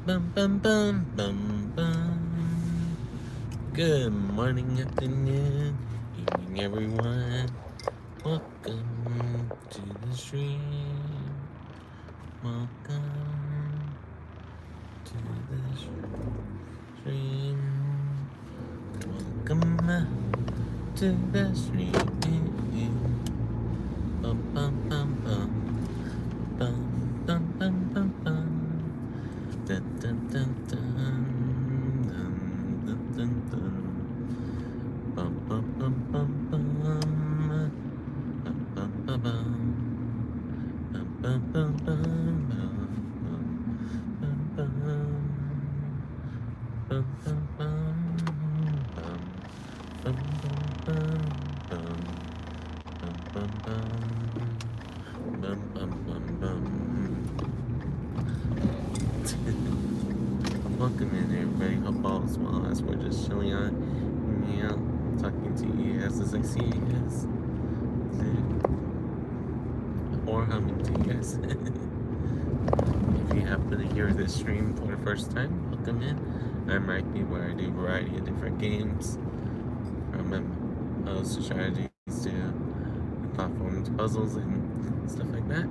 Bum bum bum bum bum. Good morning, afternoon, evening, everyone. Welcome to the stream. Welcome to the stream. Welcome to the stream. Bum bum bum bum bum bum bum bum bum. Dun dun dun dun dun dun dun dun. Bum bum bum bum bum. Bum bum bum bum. Bum bum bum bum bum. Bum bum bum bum bum bum. Bum bum bum bum. Bum bum bum. Bum bum bum bum. Welcome in, everybody. Hope all is well as we're just chilling on, talking to you guys as I see you guys, or humming to you guys. If you happen to hear this stream for the first time, welcome in. I'm Rhypi, where I do a variety of different games, from MMOs to strategies to platforms, puzzles, and stuff like that.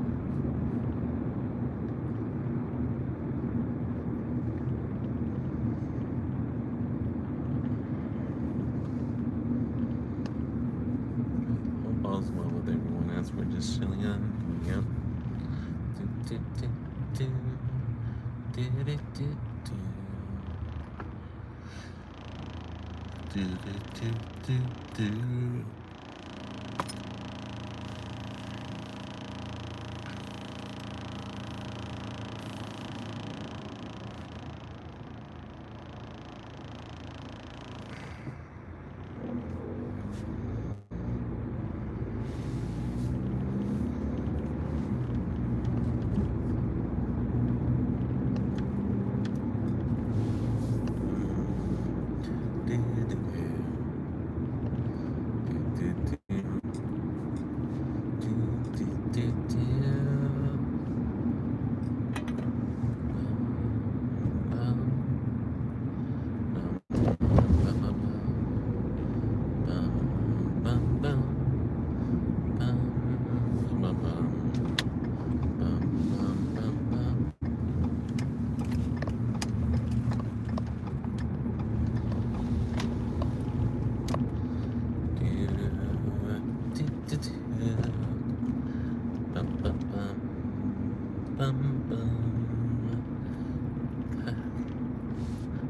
Hope all's well with everyone as we're just chilling on. Yep. Do, do, do, do, do, do, do, do, do, do, do, do.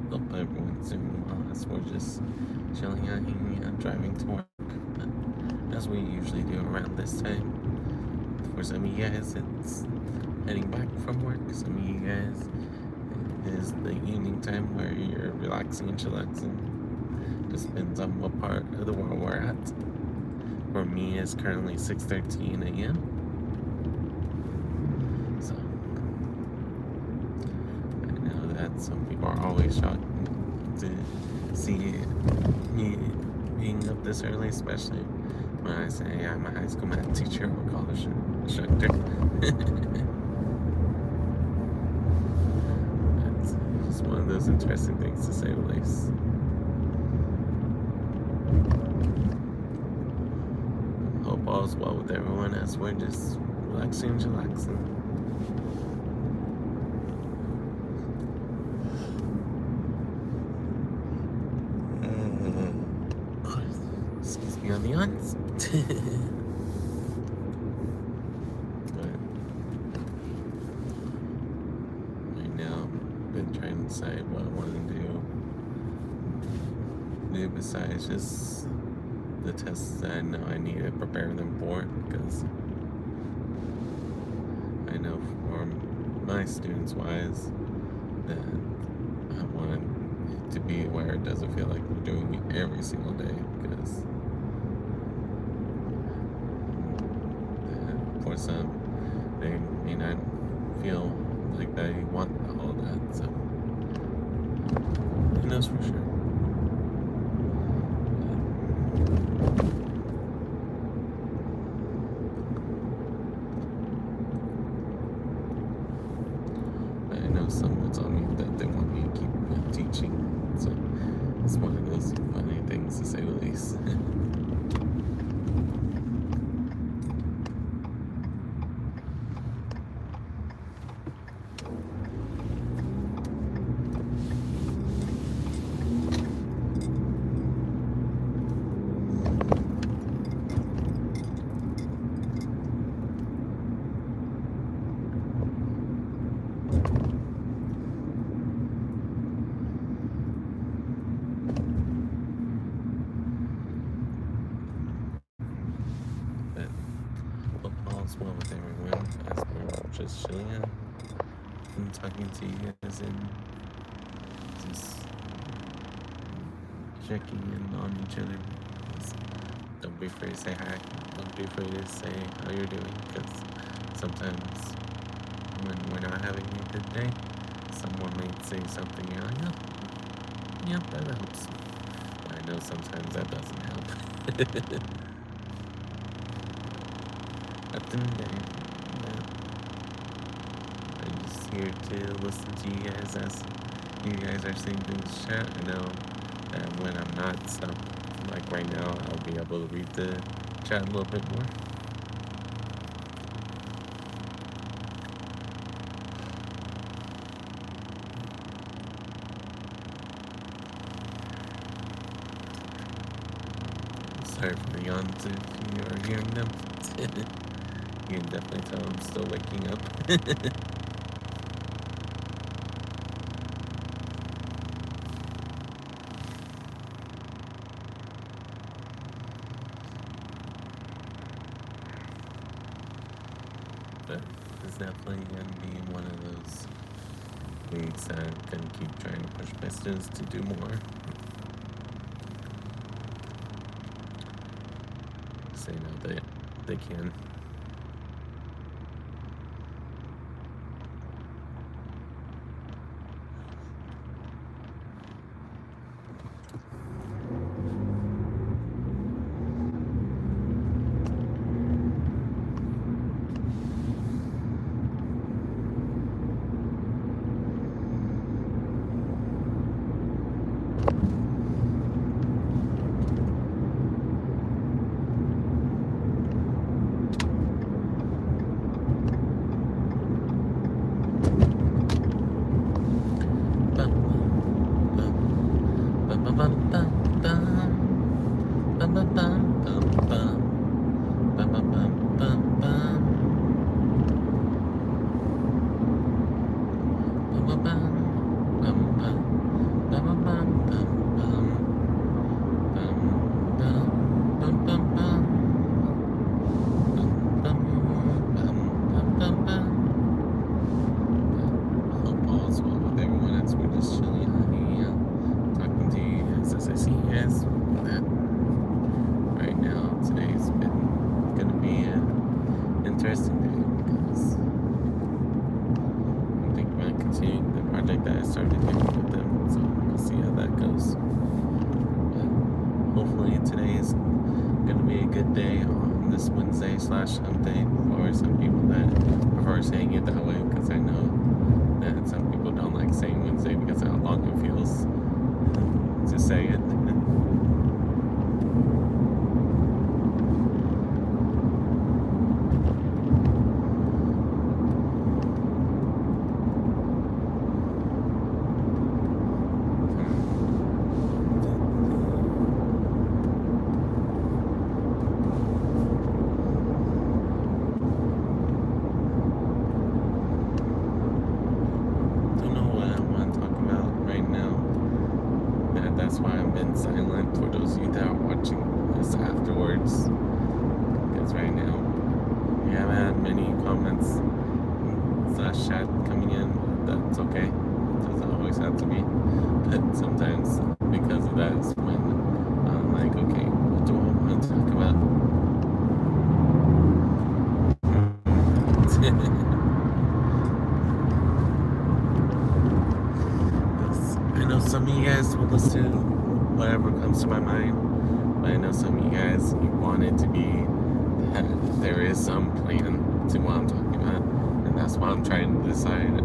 Hope everyone's doing well as we're just chilling out, hanging out, driving to work, as we usually do around this time. For some of you guys, it's heading back from work. Some of you guys, it is the evening time where you're relaxing and chillaxing. Just depends on what part of the world we're at. For me, it's currently 6:13 a.m. So I know that some people are always shocked to see me being up this early, especially when I say I'm a high school math teacher or college instructor. It's one of those interesting things, to say the least. Hope all's well with everyone as we're just relaxing and chillaxing. Excuse me on the ons. Right now, I've been trying to decide what I want to do besides just the tests that I know I need to prepare them for, because I know for my students wise that I want it to be where it doesn't feel like we're doing it every single day, because for some they may not feel like they want all that, so who knows for sure. I know know someone told me that they want me to keep teaching, so it's one of those funny things to say the least. But hope all's well with everyone as we're just chilling out and talking to you guys and just checking in on each other. Just don't be afraid to say hi. Don't be afraid to say how you're doing, because sometimes when we're not having a good day, someone might say something, you're like, oh, yeah, that helps. But I know sometimes that doesn't help. At the end of the day, yeah, I'm just here to listen to you guys as you guys are saying things chat. I know that when I'm not stuck, like right now, I'll be able to read the chat a little bit more. Sorry for the yawns if you are hearing them. You can definitely tell I'm still waking up. But it's definitely going to be one of those weeks that I'm going to keep trying to push my students to do more. Say no, they can. Interesting day because I'm thinking about continuing the project that I started doing with them, so we'll see how that goes. But hopefully today is going to be a good day on this Wednesday/hump day for some people that prefer saying it that way, because I know that some people don't like saying Wednesday because of how long it feels to say it. That's why I've been silent for those of you that are watching this afterwards. Because right now, we haven't had many comments / chat coming in. That's okay. It doesn't always have to be. But sometimes, because of that, is when I'm like, okay, what do I want to talk about? I know some of you guys will listen to whatever comes to my mind, but I know some of you guys, you want it to be that there is some plan to what I'm talking about, and that's why I'm trying to decide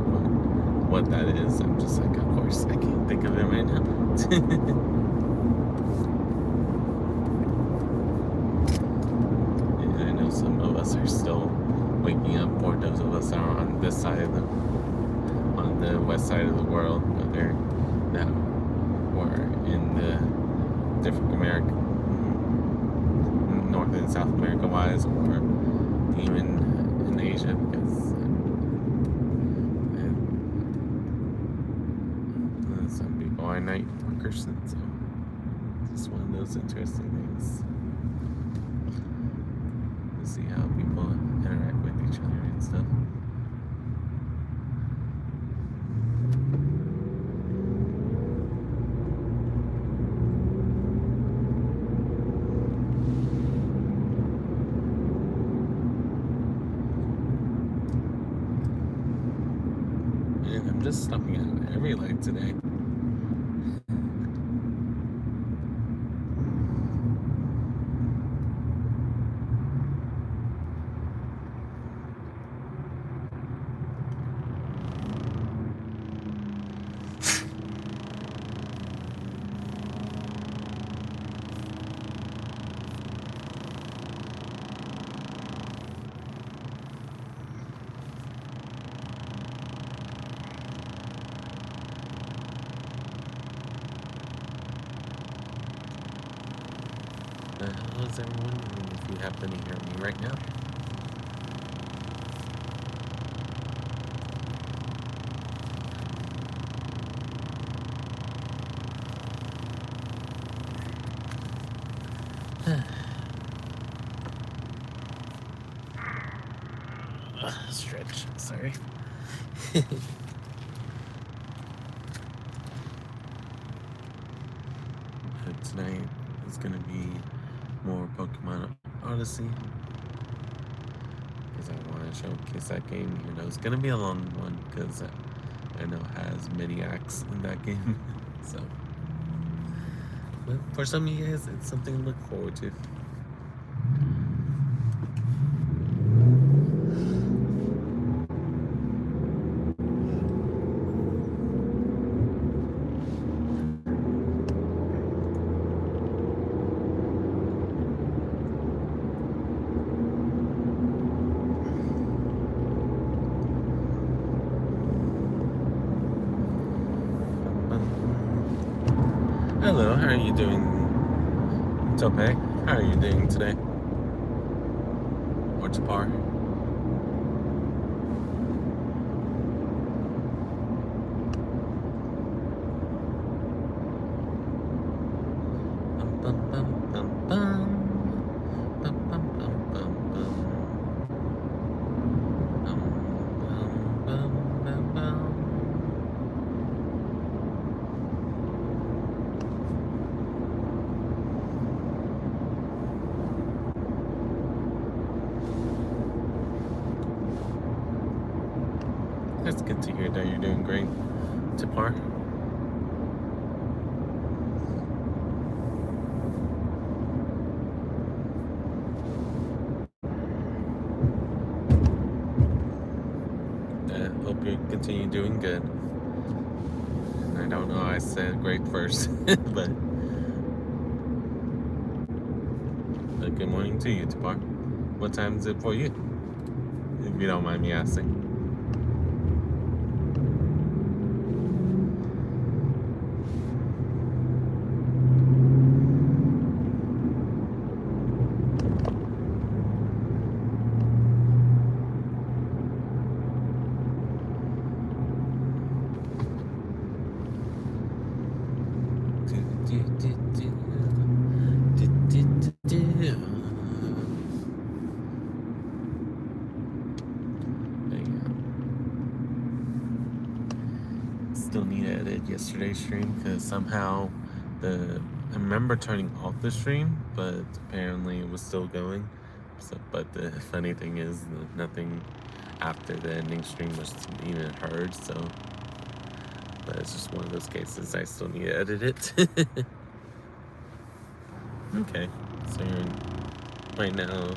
what what that is. I'm just like, of course, I can't think of it right now. And I know some of us are still waking up, or those of us are on this side of on the west side of the world, whether that were in the different America, North and South America wise, or even in Asia, because some people are night workers, and so it's just one of those interesting things to see how people interact with each other and stuff. And I'm just stopping at every light today. Hello, everyone, and if you happen to hear me right now, stretch, sorry. Tonight is going to be more Pokemon Odyssey, because I want to showcase that game. You know, it's going to be a long one, because I know it has many acts in that game. So, but for some of you guys, it's something to look forward to. Hello, how are you doing, Tope? How are you doing today? Or Tapar? That's good to hear that you're doing great, Tapar. I hope you continue doing good. And I don't know, I said great first, but good morning to you, Tapar. What time is it for you? If you don't mind me asking. Still need to edit yesterday's stream, because somehow I remember turning off the stream, but apparently it was still going. So, but the funny thing is that nothing after the ending stream was even heard. So, but it's just one of those cases. I still need to edit it. Okay, so you're right now,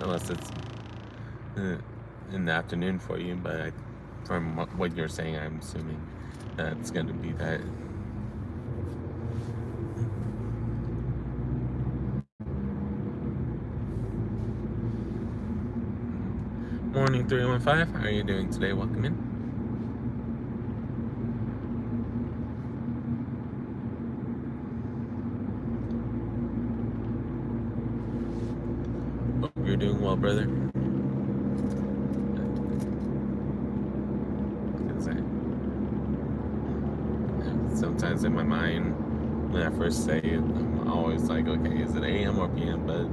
unless it's in the afternoon for you, but From what you're saying, I'm assuming that's going to be that. Morning 315. How are you doing today? Welcome in. Hope you're doing well, brother. Sometimes in my mind, when I first say it, I'm always like, okay, is it AM or PM? But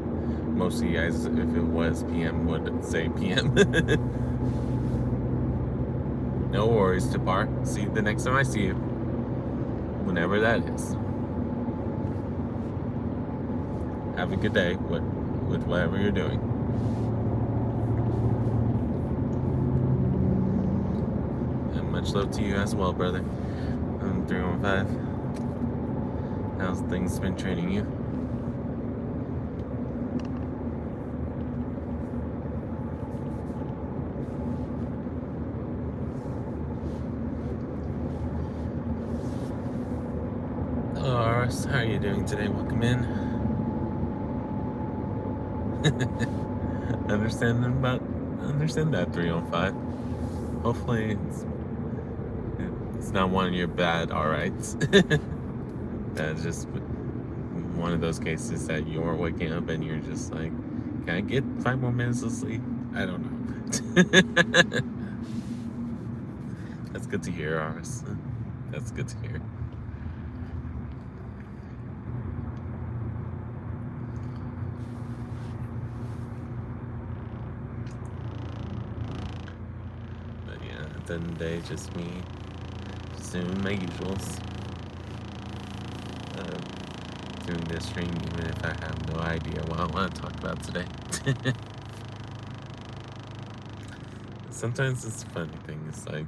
most of you guys, if it was PM, would say PM. No worries, Tapar. See you the next time I see you. Whenever that is. Have a good day with whatever you're doing. And much love to you as well, brother. 315. How's things been treating you? Hello, Aris. How are you doing today? Welcome in. Understand that 315. Hopefully it's not one of your bad alrights. That's just one of those cases that you're waking up and you're just like, can I get 5 more minutes of sleep? I don't know. That's good to hear, Aris. That's good to hear. But yeah, at the end of the day, just me, just doing my usuals. Doing this stream even if I have no idea what I want to talk about today. Sometimes it's a funny thing. It's like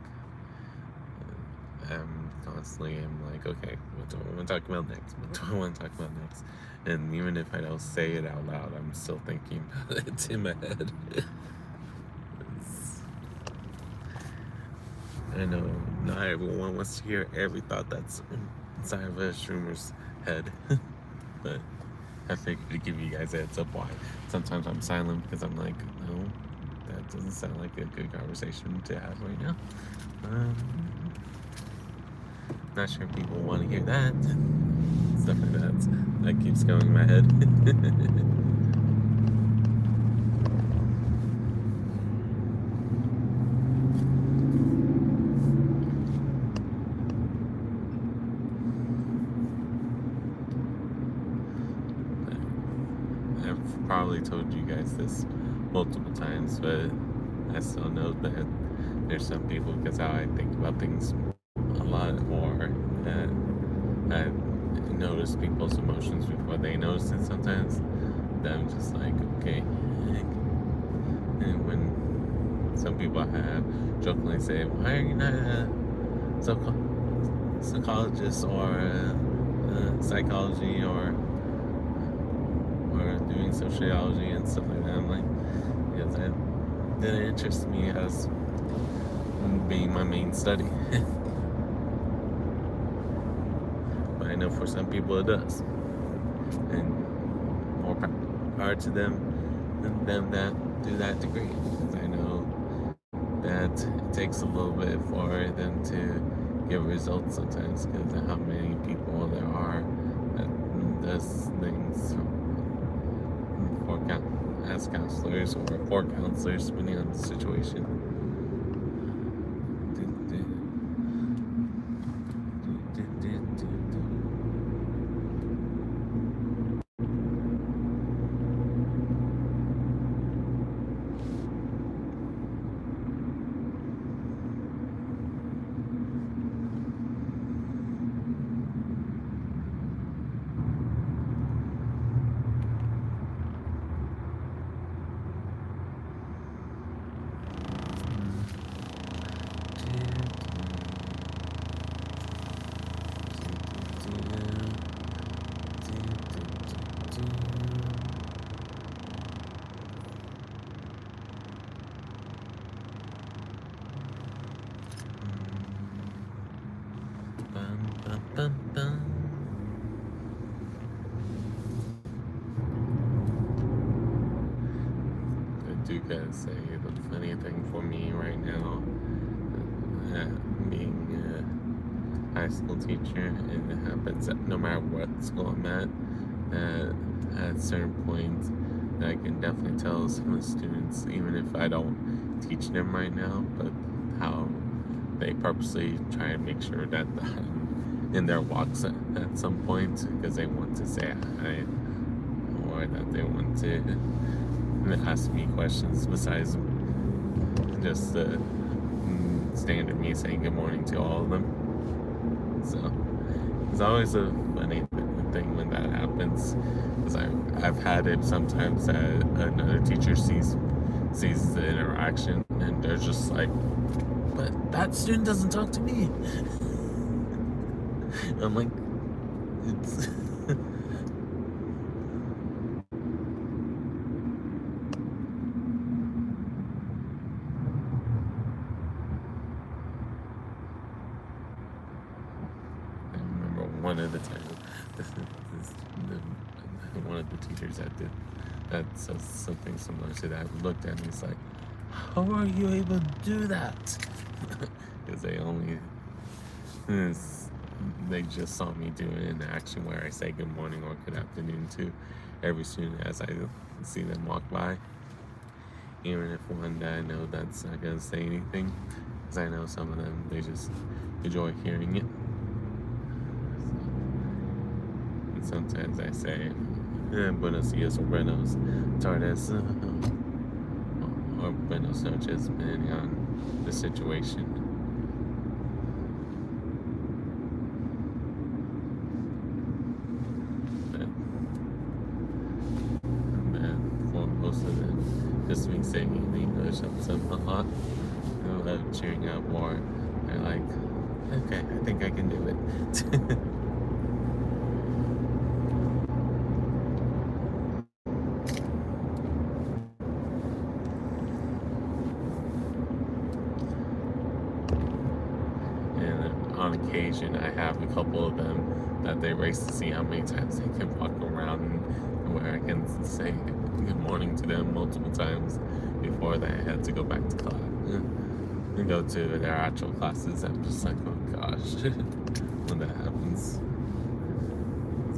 I'm like, okay, what do I want to talk about next? What do I want to talk about next? And even if I don't say it out loud, I'm still thinking about it in my head. I know not everyone wants to hear every thought that's inside of a streamer's head. But I figured to give you guys a heads up why sometimes I'm silent, because I'm like, no, that doesn't sound like a good conversation to have right now. Not sure people want to hear that. Stuff like that keeps going in my head. Probably told you guys this multiple times, but I still know that there's some people, because how I think about things a lot more, that I notice people's emotions before they notice it sometimes, that I'm just like, okay. And when some people have jokingly say, why are you not a psychologist or psychology or doing sociology and stuff like that, I'm like, because that didn't interest me as being my main study. But I know for some people it does, and more power to them that do that degree, because I know that it takes a little bit for them to get results sometimes, because of how many people there are that does things as counselors or for counselors, depending on the situation. because the funny thing for me right now, being a high school teacher, and it happens that no matter what school I'm at certain points, I can definitely tell some of the students, even if I don't teach them right now, but how they purposely try to make sure that in their walks at some point, because they want to say hi, or that they want to ask me questions besides just the standard me saying good morning to all of them. So it's always a funny thing when that happens, because I've had it sometimes that another teacher sees the interaction and they're just like, but that student doesn't talk to me. I'm like, it's I remember one of the times one of the teachers that says something similar to that looked at me, he's like, how are you able to do that? Because they just saw me do it in action where I say good morning or good afternoon to every student as I see them walk by, even if one that I know that's not going to say anything, because I know some of them, they just enjoy hearing it. And sometimes I say buenos dias or buenos tardes or buenos noches, depending on the situation. For most of them, just me saying in English helps them a lot. I love cheering up more. They're like, okay, I think I can do it. And on occasion, I have a couple of them that they race to see how many times they can walk around, where I can say good morning to them multiple times before they had to go back to class and go to their actual classes. I'm just like, oh gosh, when that happens,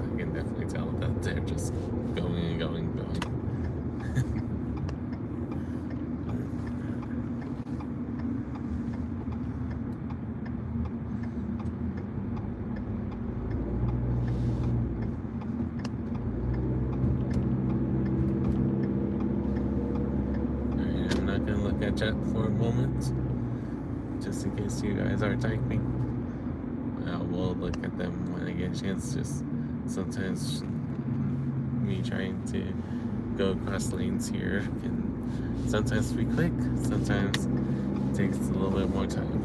I can definitely tell that they're just going and going and going. At chat for a moment, just in case you guys are typing. I will look at them when I get a chance. Just sometimes me trying to go across lanes here can sometimes be quick, sometimes it takes a little bit more time.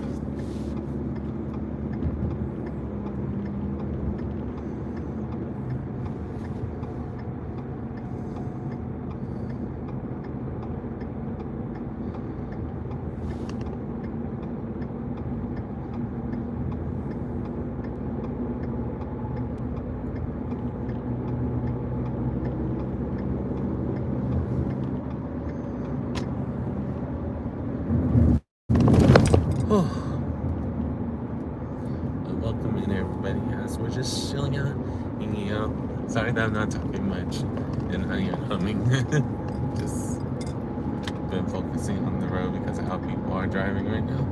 Welcome in, everybody. Yes, we're just chilling out, hanging out. Sorry that I'm not talking much and not even humming. Just been focusing on the road because of how people are driving right now.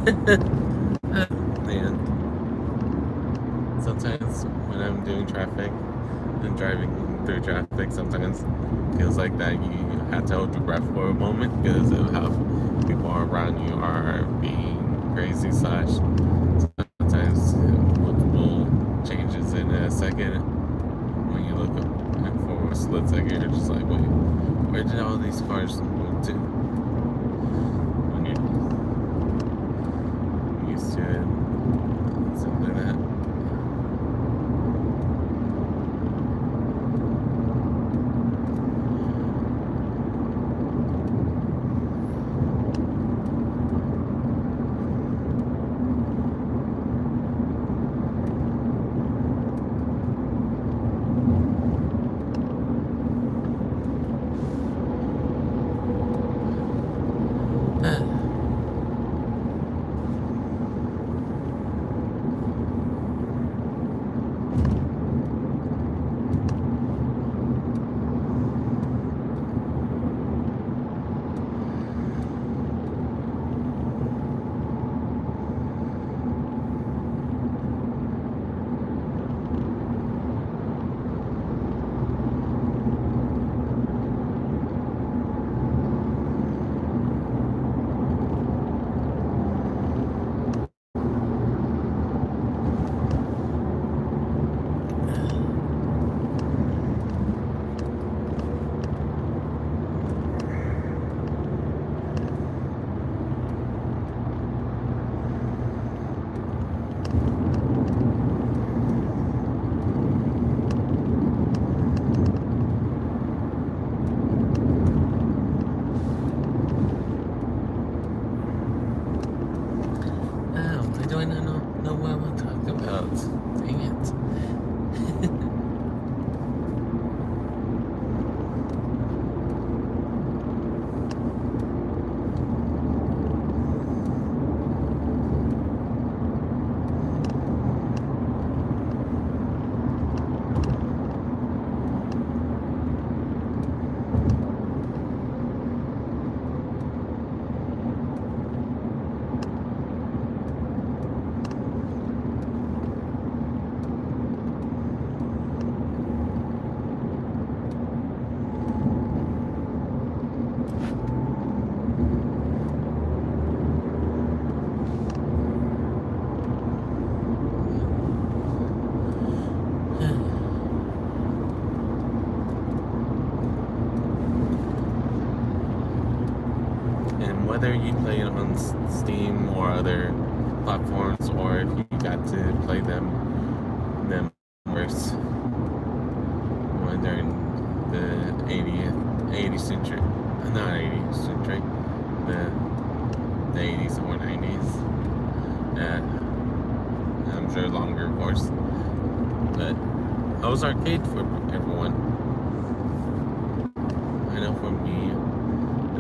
Man, sometimes when I'm doing traffic and driving through traffic, sometimes it feels like that you have to hold your breath for a moment because of how people around you are being crazy slash sometimes multiple changes in a second. When you look up and for a split second, you're just like, wait, where did all these cars move to? When you're used to it, something like that. Why do I not know what I want to talk about? Dang it. And whether you play it on Steam or other platforms, or if you got to play them first when during the 80th century, not 80th century, the 80s or 90s. I'm sure longer, of course, but I was arcade for everyone. I know for me,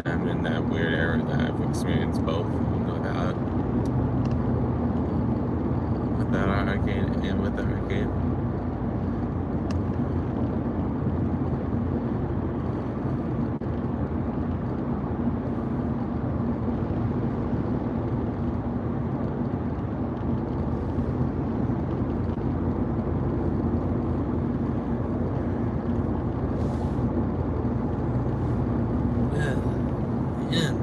I'm in that weird era that I've experienced both, without arcade and with the arcade. Yeah.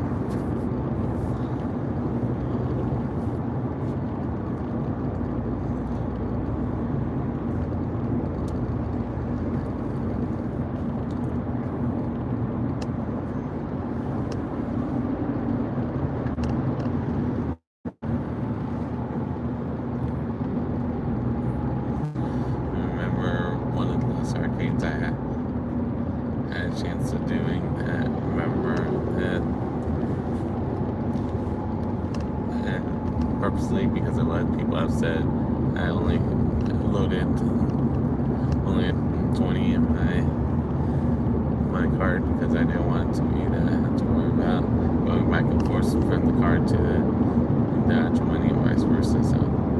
Arcades I had a chance of doing that. Remember that, purposely, because of what people have said, I only loaded only 20 in my card because I didn't want it to be that I had to worry about going back and forth from the card to the actual money and vice versa. So.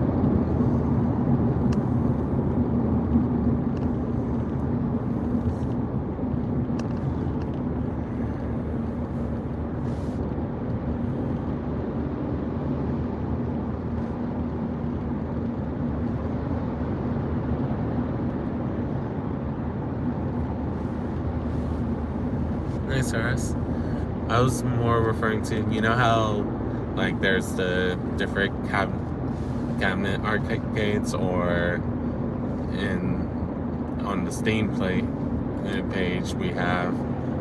Toys R Us. I was more referring to, you know how, like, there's the different cabinet arcades, or in on the Steam Play page we have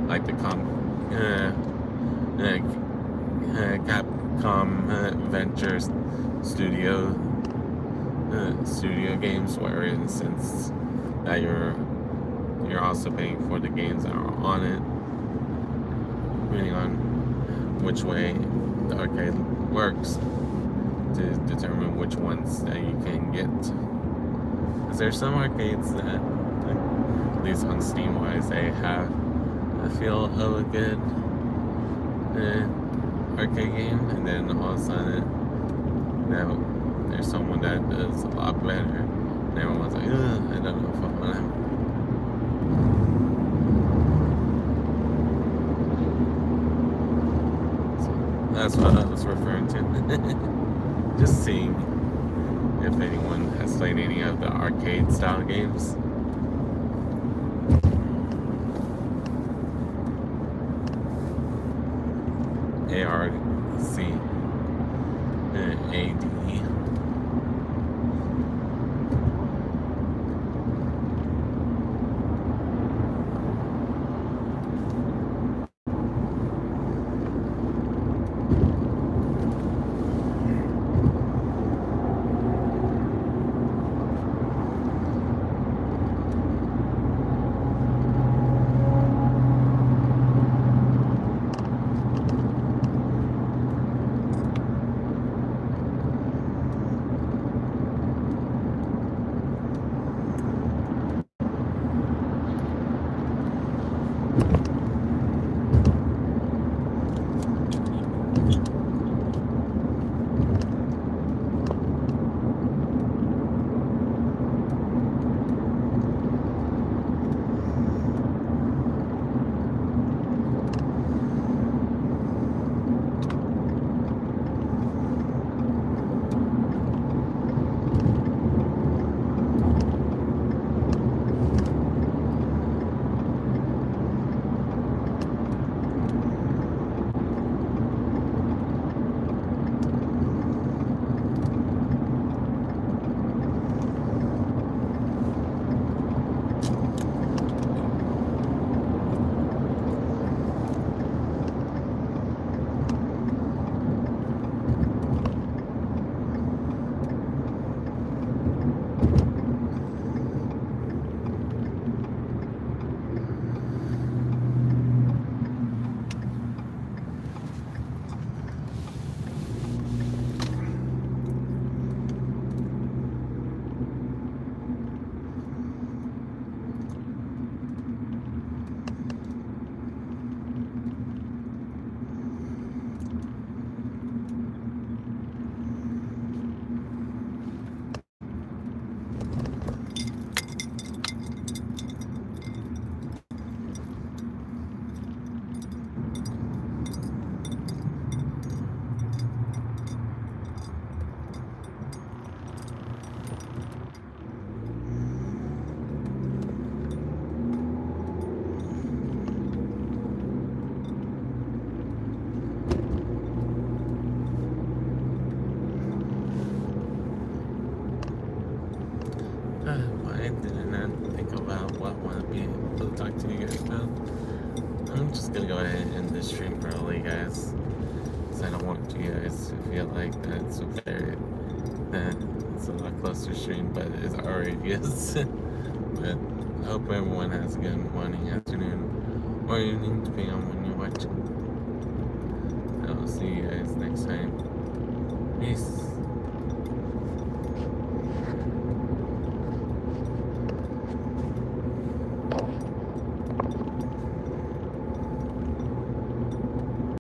like the Capcom Ventures studio games, where in a sense that you're also paying for the games that are on it, depending on which way the arcade works, to determine which ones that you can get. Because there's some arcades that, at least on Steam wise, they have a feel of a good arcade game, and then all of a sudden now there's someone that does a lot better, and everyone's like, I don't know if I want to. So that's what I was referring to. Just seeing if anyone has played any of the arcade style games. ARCAD. Why did I not think about what I want to be able to talk to you guys about? I'm just gonna go ahead and end this stream early, guys, because I don't want you guys to feel like that's it's a lot closer stream, but it already is. But I hope everyone has a good morning, afternoon, or evening, depending on when you're watching. I will see you guys next time. Peace.